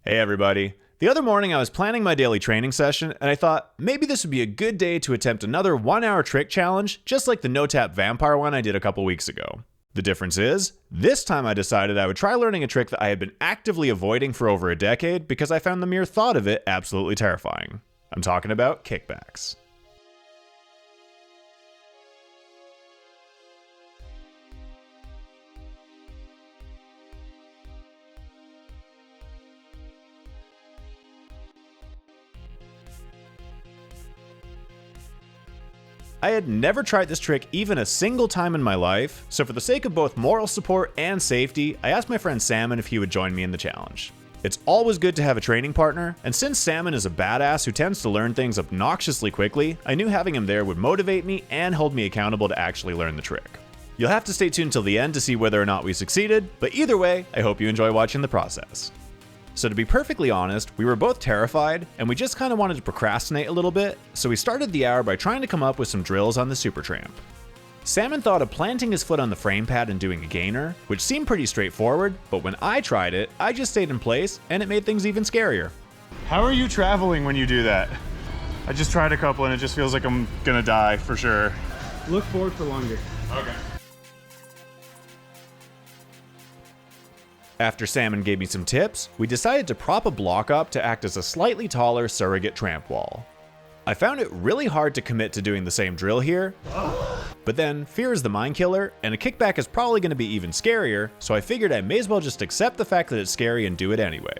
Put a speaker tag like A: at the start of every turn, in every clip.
A: Hey everybody. The other morning I was planning my daily training session and I thought maybe this would be a good day to attempt another 1-hour trick challenge just like the no-tap vampire one I did a couple weeks ago. The difference is, this time I decided I would try learning a trick that I had been actively avoiding for over a decade because I found the mere thought of it absolutely terrifying. I'm talking about kickbacks. I had never tried this trick even a single time in my life, so for the sake of both moral support and safety, I asked my friend Salmon if he would join me in the challenge. It's always good to have a training partner, and since Salmon is a badass who tends to learn things obnoxiously quickly, I knew having him there would motivate me and hold me accountable to actually learn the trick. You'll have to stay tuned till the end to see whether or not we succeeded, but either way, I hope you enjoy watching the process. So to be perfectly honest, we were both terrified, and we just kind of wanted to procrastinate a little bit, so we started the hour by trying to come up with some drills on the Supertramp. Salmon thought of planting his foot on the frame pad and doing a gainer, which seemed pretty straightforward, but when I tried it, I just stayed in place, and it made things even scarier.
B: How are you traveling when you do that? I just tried a couple and it just feels like I'm gonna die for sure.
C: Look forward for longer.
B: Okay.
A: After Salmon gave me some tips, we decided to prop a block up to act as a slightly taller surrogate tramp wall. I found it really hard to commit to doing the same drill here, but then fear is the mind killer, and a kickback is probably going to be even scarier, so I figured I may as well just accept the fact that it's scary and do it anyway.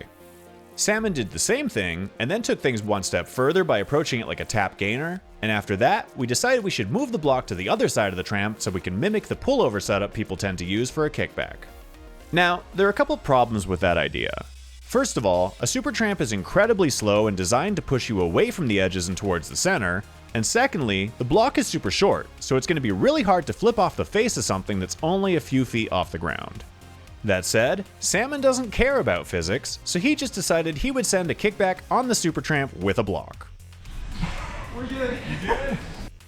A: Salmon did the same thing, and then took things one step further by approaching it like a tap gainer, and after that, we decided we should move the block to the other side of the tramp so we can mimic the pullover setup people tend to use for a kickback. Now, there are a couple problems with that idea. First of all, a Supertramp is incredibly slow and designed to push you away from the edges and towards the center, and secondly, the block is super short, so it's going to be really hard to flip off the face of something that's only a few feet off the ground. That said, Salmon doesn't care about physics, so he just decided he would send a kickback on the Supertramp with a block.
C: We're good. You good?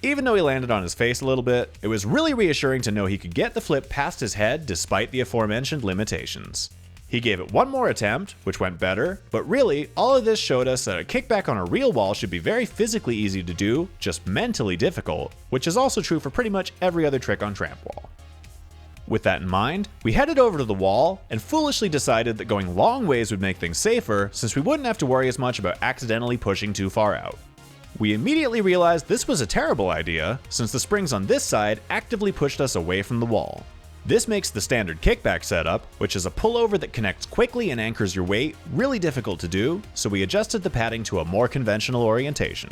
A: Even though he landed on his face a little bit, it was really reassuring to know he could get the flip past his head despite the aforementioned limitations. He gave it one more attempt, which went better, but really, all of this showed us that a kickback on a real wall should be very physically easy to do, just mentally difficult, which is also true for pretty much every other trick on Tramp Wall. With that in mind, we headed over to the wall and foolishly decided that going long ways would make things safer since we wouldn't have to worry as much about accidentally pushing too far out. We immediately realized this was a terrible idea, since the springs on this side actively pushed us away from the wall. This makes the standard kickback setup, which is a pullover that connects quickly and anchors your weight, really difficult to do, so we adjusted the padding to a more conventional orientation.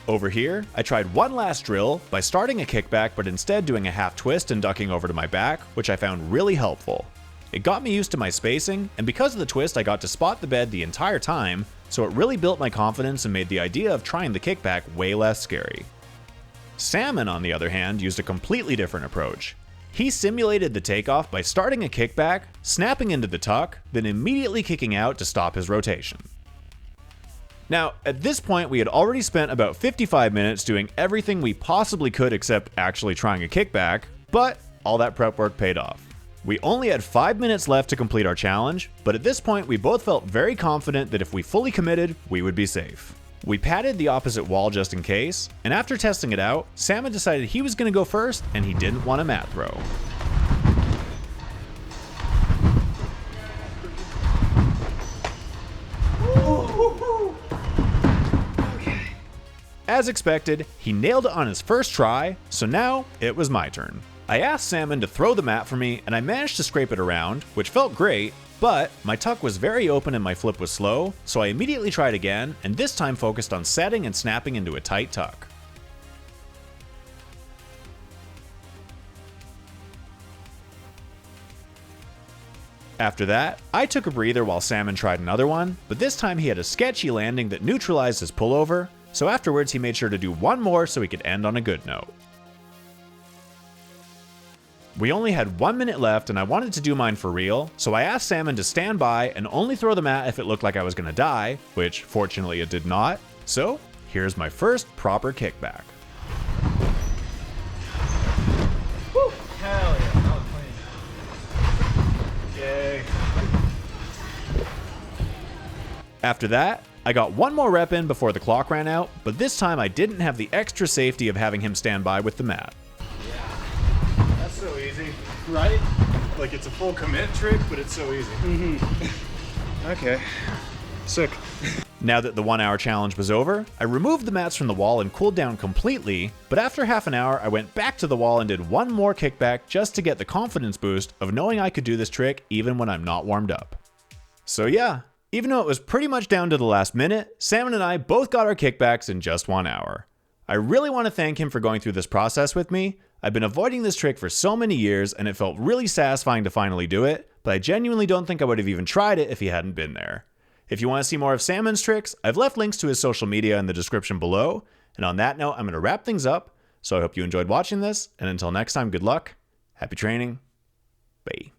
A: Over here, I tried one last drill by starting a kickback but instead doing a half twist and ducking over to my back, which I found really helpful. It got me used to my spacing, and because of the twist I got to spot the bed the entire time, so it really built my confidence and made the idea of trying the kickback way less scary. Salmon, on the other hand, used a completely different approach. He simulated the takeoff by starting a kickback, snapping into the tuck, then immediately kicking out to stop his rotation. Now, at this point we had already spent about 55 minutes doing everything we possibly could except actually trying a kickback, but all that prep work paid off. We only had 5 minutes left to complete our challenge, but at this point we both felt very confident that if we fully committed, we would be safe. We padded the opposite wall just in case, and after testing it out, Salmon decided he was going to go first and he didn't want a mat throw. As expected, he nailed it on his first try, so now it was my turn. I asked Salmon to throw the mat for me, and I managed to scrape it around, which felt great, but my tuck was very open and my flip was slow, so I immediately tried again, and this time focused on setting and snapping into a tight tuck. After that, I took a breather while Salmon tried another one, but this time he had a sketchy landing that neutralized his pullover, so afterwards he made sure to do one more so he could end on a good note. We only had 1 minute left and I wanted to do mine for real, so I asked Salmon to stand by and only throw the mat if it looked like I was gonna die, which fortunately it did not, so here's my first proper kickback.
C: Woo! Hell yeah, that was clean. Yay.
A: After that, I got one more rep in before the clock ran out, but this time I didn't have the extra safety of having him stand by with the mat.
B: That's so easy.
C: Right?
B: Like it's a full commit trick, but it's so easy. Okay. Sick.
A: Now that the 1 hour challenge was over, I removed the mats from the wall and cooled down completely, but after half an hour I went back to the wall and did one more kickback just to get the confidence boost of knowing I could do this trick even when I'm not warmed up. So yeah, even though it was pretty much down to the last minute, Salmon and I both got our kickbacks in just 1 hour. I really want to thank him for going through this process with me. I've been avoiding this trick for so many years and it felt really satisfying to finally do it, but I genuinely don't think I would have even tried it if he hadn't been there. If you want to see more of Salmon's tricks, I've left links to his social media in the description below. And on that note, I'm going to wrap things up. So I hope you enjoyed watching this, and until next time, good luck, happy training, bye.